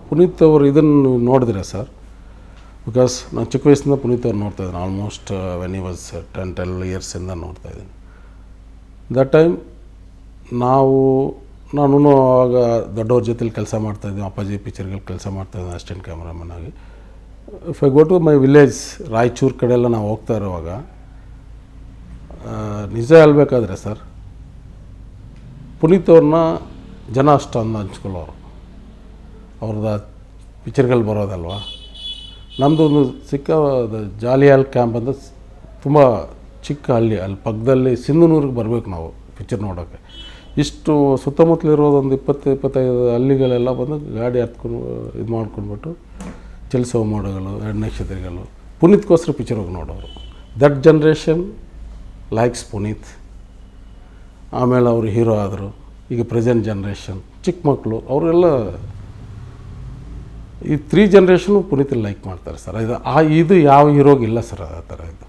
ಪುನೀತ್ ಅವರು ಇದನ್ನು ನೋಡಿದ್ರೆ ಸರ್, ಬಿಕಾಸ್ ನಾನು ಚಿಕ್ಕ ವಯಸ್ಸಿಂದ ಪುನೀತ್ ಅವ್ರು ನೋಡ್ತಾಯಿದ್ದೀನಿ. Almost when he was 10-12 ಇಯರ್ಸಿಂದ ನೋಡ್ತಾಯಿದ್ದೀನಿ. That time ನಾನು ಆವಾಗ ದೊಡ್ಡವ್ರ ಜೊತೆಲಿ ಕೆಲಸ ಮಾಡ್ತಾಯಿದ್ದೆ. ಅಪ್ಪಾಜಿ ಪಿಕ್ಚರ್ಗಳು ಕೆಲಸ ಮಾಡ್ತಾಯಿದ್ದೆ ಅಸಿಸ್ಟೆಂಟ್ ಕ್ಯಾಮ್ರಾಮನ್ ಆಗಿ. If I go to my village Raichur ಕಡೆ ಎಲ್ಲ ನಾವು ಹೋಗ್ತಾ ಇರುವಾಗ ನಿಜ ಹೇಳ್ಬೇಕಾದ್ರೆ ಸರ್, ಪುನೀತ್ ಅವ್ರನ್ನ ಜನ ಅಷ್ಟೊಂದು ಹಂಚ್ಕೊಳ್ಳೋರು. ಅವ್ರದ್ದು ಪಿಕ್ಚರ್ಗಳು ಬರೋದಲ್ವ. ನಮ್ಮದು ಒಂದು ಸಿಕ್ಕ ಜಾಲಿಯಾಲ್ ಕ್ಯಾಂಪ್ ಅಂತ ತುಂಬ ಚಿಕ್ಕ ಹಳ್ಳಿ, ಅಲ್ಲಿ ಪಕ್ಕದಲ್ಲಿ ಸಿಂಧನೂರಿಗೆ ಬರಬೇಕು ನಾವು ಪಿಕ್ಚರ್ ನೋಡೋಕ್ಕೆ. ಇಷ್ಟು ಸುತ್ತಮುತ್ತಲಿರೋದೊಂದು 20-25 ಹಳ್ಳಿಗಳೆಲ್ಲ ಬಂದು ಗಾಡಿ ಹತ್ಕೊಂಡು ಇದು ಮಾಡ್ಕೊಂಡ್ಬಿಟ್ಟು ಚಲಿಸೋ ಮೋಡಗಳು, 2 ನಕ್ಷತ್ರಗಳು, ಪುನೀತ್ಗೋಸ್ಕರ ಪಿಕ್ಚರ್ ಹೋಗಿ ನೋಡೋರು. That generation likes Puneeth. ಆಮೇಲೆ ಅವರು ಹೀರೋ ಆದರು. ಈಗ ಪ್ರೆಸೆಂಟ್ ಜನ್ರೇಷನ್ ಚಿಕ್ಕ ಮಕ್ಕಳು ಅವರೆಲ್ಲ ಈ 3 ಜನ್ರೇಷನು ಪುನೀತಲ್ಲಿ ಲೈಕ್ ಮಾಡ್ತಾರೆ ಸರ್. ಇದು ಯಾವ ಹೀರೋಗಿಲ್ಲ ಸರ್ ಆ ಥರ ಇದು.